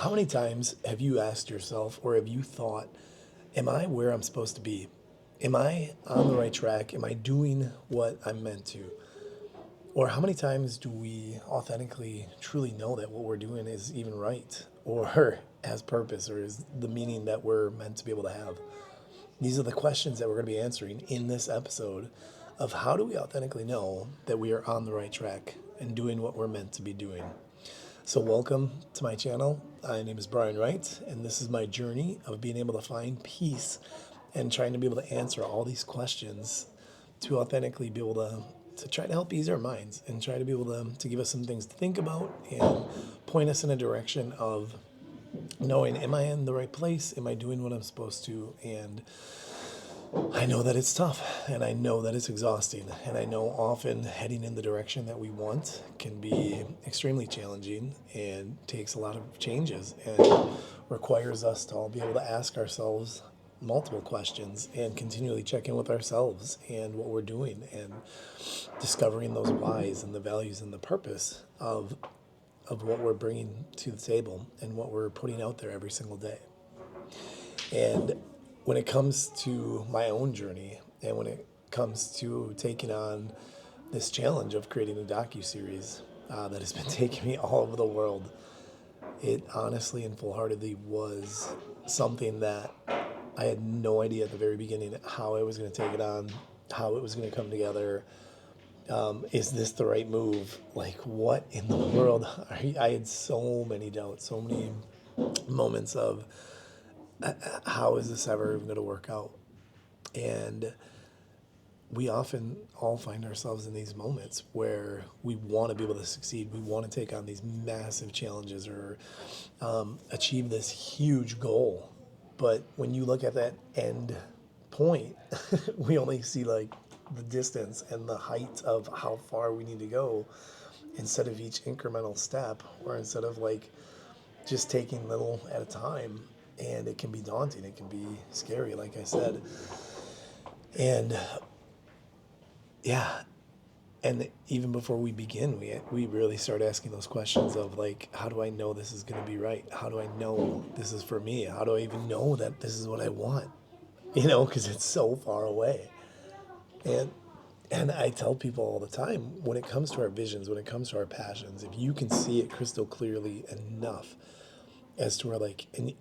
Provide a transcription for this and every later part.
How many times have you asked yourself or have you thought, am I where I'm supposed to be? Am I on the right track? Am I doing what I'm meant to? Or how many times do we authentically truly know that what we're doing is even right or has purpose or is the meaning that we're meant to be able to have? These are the questions that we're going to be answering in this episode of how do we authentically know that we are on the right track and doing what we're meant to be doing. So, welcome to my channel. My name is Brian Wright, and this is my journey of being able to find peace and trying to be able to answer all these questions to authentically be able to try to help ease our minds and try to be able to give us some things to think about and point us in a direction of knowing, am I in the right place? Am I doing what I'm supposed to? And I know that it's tough and I know that it's exhausting. And I know often heading in the direction that we want can be extremely challenging and takes a lot of changes and requires us to all be able to ask ourselves multiple questions and continually check in with ourselves and what we're doing and discovering those whys and the values and the purpose of what we're bringing to the table and what we're putting out there every single day. And when it comes to my own journey and when it comes to taking on this challenge of creating a docu-series that has been taking me all over the world, it honestly and full-heartedly was something that I had no idea at the very beginning how I was going to take it on, how it was going to come together. Is this the right move? Like, what in the world? I had so many doubts, so many moments of how is this ever even going to work out? And we often all find ourselves in these moments where we want to be able to succeed. We want to take on these massive challenges or achieve this huge goal. But when you look at that end point, we only see like the distance and the height of how far we need to go instead of each incremental step or instead of like just taking little at a time. And it can be daunting. It can be scary, like I said. And yeah, and even before we begin, we really start asking those questions of like, how do I know this is going to be right? How do I know this is for me? How do I even know that this is what I want? You know, because it's so far away. And and I tell people all the time, when it comes to our visions, when it comes to our passions, if you can see it crystal clearly enough as to where like, and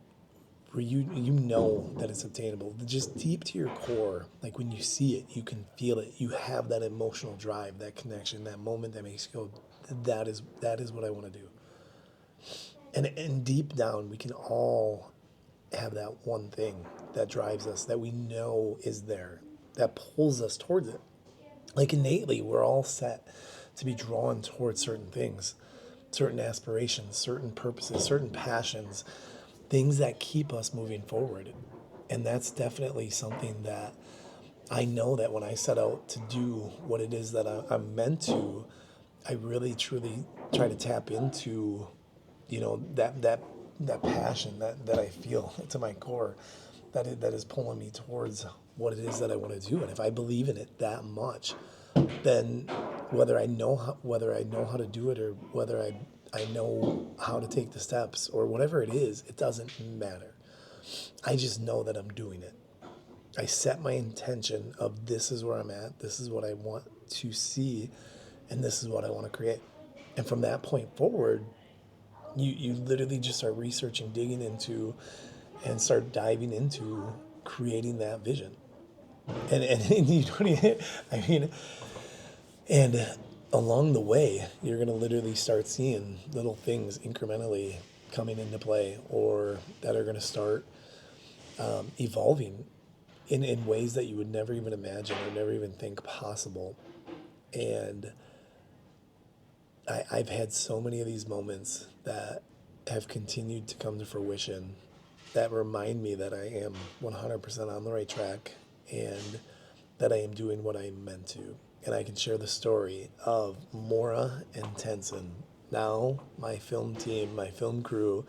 where you know that it's obtainable, just deep to your core, like when you see it, you can feel it, you have that emotional drive, that connection, that moment that makes you go, that is what I want to do. And deep down we can all have that one thing that drives us, that we know is there, that pulls us towards it. Like innately we're all set to be drawn towards certain things, certain aspirations, certain purposes, certain passions, things that keep us moving forward. And that's definitely something that I know that when I set out to do what it is that I'm meant to, I really truly try to tap into, that passion that I feel to my core, that is pulling me towards what it is that I want to do. And if I believe in it that much, then whether I know how to do it or whether I know how to take the steps or whatever it is, it doesn't matter. I just know that I'm doing it. I set my intention of this is where I'm at, this is what I want to see, and this is what I want to create. And from that point forward, you literally just start researching, digging into, and start diving into creating that vision. And you don't even, I mean, and along the way, you're going to literally start seeing little things incrementally coming into play or that are going to start evolving in ways that you would never even imagine or never even think possible. And I've had so many of these moments that have continued to come to fruition that remind me that I am 100% on the right track and that I am doing what I'm meant to. And I can share the story of Mora and Tenson, now my film team, my film crew,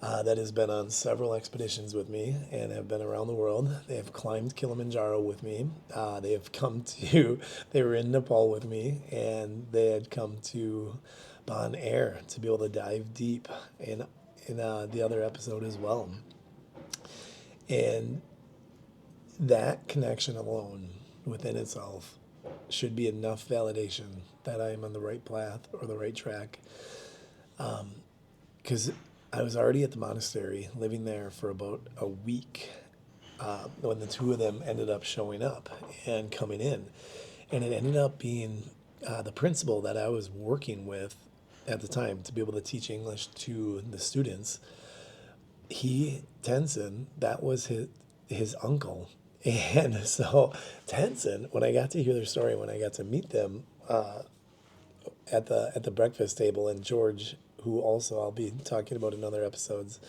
that has been on several expeditions with me and have been around the world. They have climbed Kilimanjaro with me. They have come to, they were in Nepal with me, and they had come to Bon Air to be able to dive deep in the other episode as well. And that connection alone within itself should be enough validation that I am on the right path or the right track. Because I was already at the monastery, living there for about a week when the two of them ended up showing up and coming in. And it ended up being the principal that I was working with at the time to be able to teach English to the students. Tenson, that was his uncle. And so Tenson, when I got to hear their story, when I got to meet them at the breakfast table, and George, who also I'll be talking about in other episodes,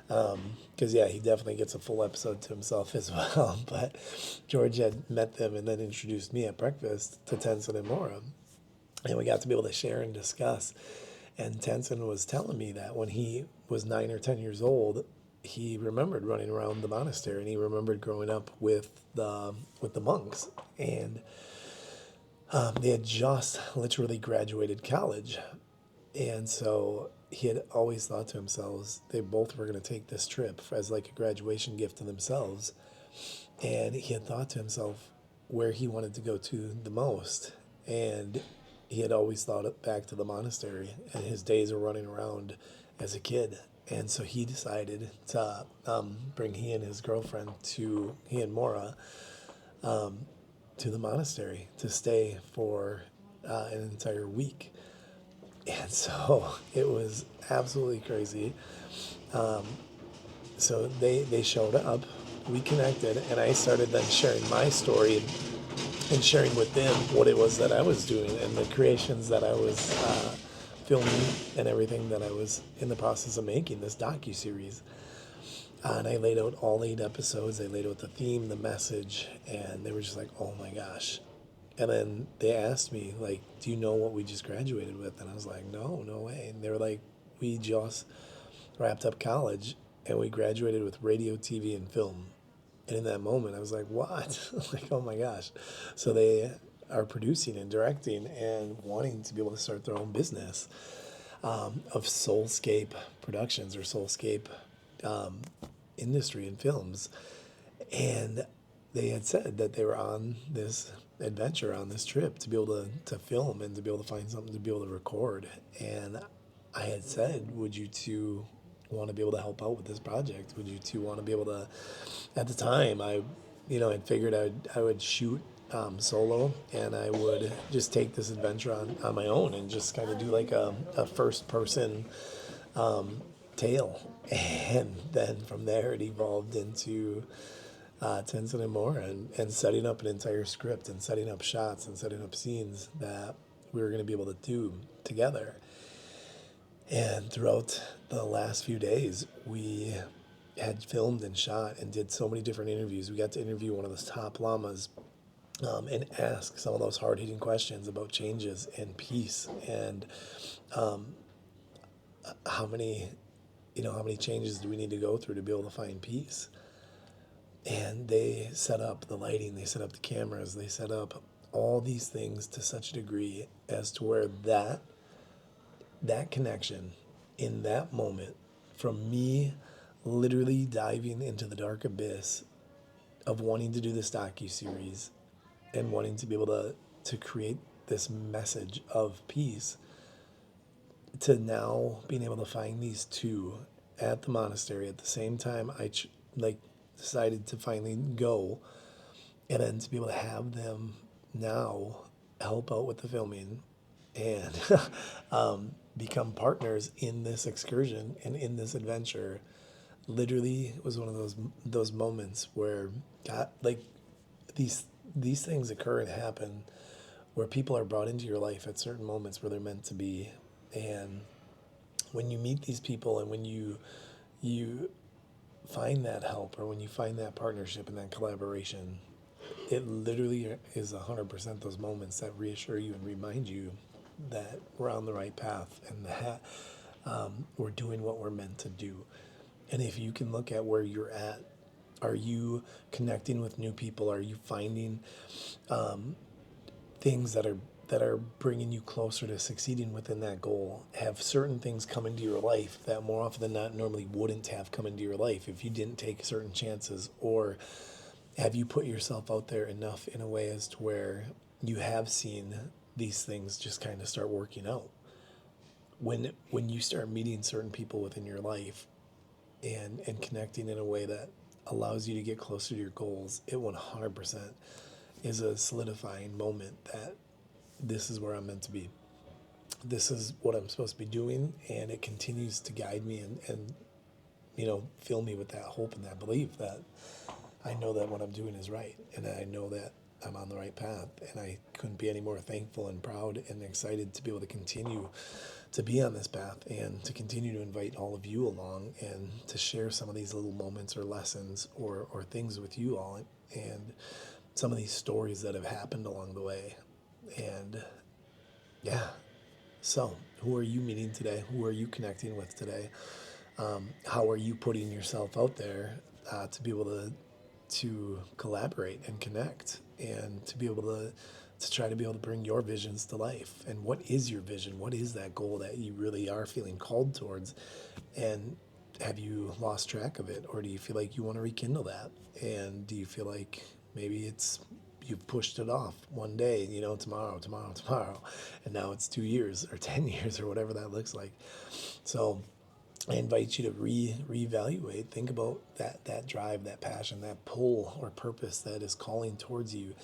because yeah, he definitely gets a full episode to himself as well. But George had met them and then introduced me at breakfast to Tenson and Mora, and we got to be able to share and discuss. And Tenson was telling me that when he was 9 or 10 years old, he remembered running around the monastery, and he remembered growing up with the monks, and they had just literally graduated college, and so he had always thought to himself they both were going to take this trip as like a graduation gift to themselves, and he had thought to himself where he wanted to go to the most, and he had always thought it back to the monastery and his days of running around as a kid. And so he decided to bring he and his girlfriend he and Mora to the monastery to stay for an entire week. And so it was absolutely crazy. So they showed up, we connected, and I started then sharing my story and sharing with them what it was that I was doing and the creations that I was filming and everything that I was in the process of making, this docuseries. And I laid out all 8 episodes. I laid out the theme, the message, and they were just like, oh my gosh. And then they asked me, like, do you know what we just graduated with? And I was like, no way. And they were like, we just wrapped up college and we graduated with radio, TV, and film. And in that moment, I was like, what? Like, oh my gosh. So they are producing and directing and wanting to be able to start their own business of Soulscape Productions or Soulscape industry and films. And they had said that they were on this adventure, on this trip to be able to film and to be able to find something to be able to record. And I had said, would you two want to be able to help out with this project? Would you two want to be able to, at the time, I had figured I would shoot solo, and I would just take this adventure on my own and just kind of do like a first person tale. And then from there it evolved into Tenson and Mora, and setting up an entire script and setting up shots and setting up scenes that we were going to be able to do together. And throughout the last few days, we had filmed and shot and did so many different interviews. We got to interview one of the top lamas and ask some of those hard-hitting questions about changes and peace and how many changes do we need to go through to be able to find peace. And they set up the lighting, they set up the cameras, they set up all these things to such a degree as to where that connection in that moment, from me literally diving into the dark abyss of wanting to do this docuseries and wanting to be able to create this message of peace, to now being able to find these two at the monastery at the same time I decided to finally go, and then to be able to have them now help out with the filming and become partners in this excursion and in this adventure, literally was one of those moments where God, like these things occur and happen where people are brought into your life at certain moments where they're meant to be. And when you meet these people and when you find that help, or when you find that partnership and that collaboration, it literally is 100% those moments that reassure you and remind you that we're on the right path and that we're doing what we're meant to do. And if you can look at where you're at, are you connecting with new people? Are you finding things that are that are bringing you closer to succeeding within that goal have certain things come into your life that more often than not normally wouldn't have come into your life if you didn't take certain chances? Or have you put yourself out there enough in a way as to where you have seen these things just kind of start working out? When you start meeting certain people within your life and connecting in a way that allows you to get closer to your goals, it 100% is a solidifying moment that this is where I'm meant to be. This is what I'm supposed to be doing, and it continues to guide me and fill me with that hope and that belief that I know that what I'm doing is right, and I know that I'm on the right path, and I couldn't be any more thankful and proud and excited to be able to continue to be on this path and to continue to invite all of you along and to share some of these little moments or lessons or things with you all, and some of these stories that have happened along the way. And yeah, so who are you meeting today? Who are you connecting with today? How are you putting yourself out there to be able to collaborate and connect and to be able to try to be able to bring your visions to life? And what is your vision? What is that goal that you really are feeling called towards? And have you lost track of it, or do you feel like you want to rekindle that? And do you feel like maybe it's you've pushed it off one day, tomorrow, and now it's 2 years or 10 years or whatever that looks like? So I invite you to reevaluate. Think about that drive, that passion, that pull or purpose that is calling towards you,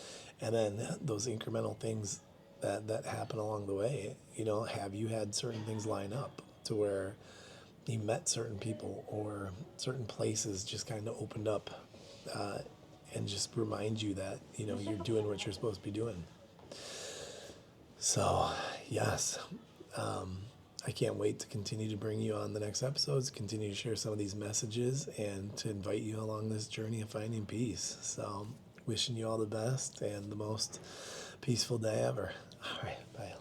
and then those incremental things that happen along the way. Have you had certain things line up to where you met certain people or certain places just kind of opened up and just remind you that you're doing what you're supposed to be doing? So yes. I can't wait to continue to bring you on the next episodes, continue to share some of these messages, and to invite you along this journey of finding peace. So, wishing you all the best and the most peaceful day ever. All right, bye.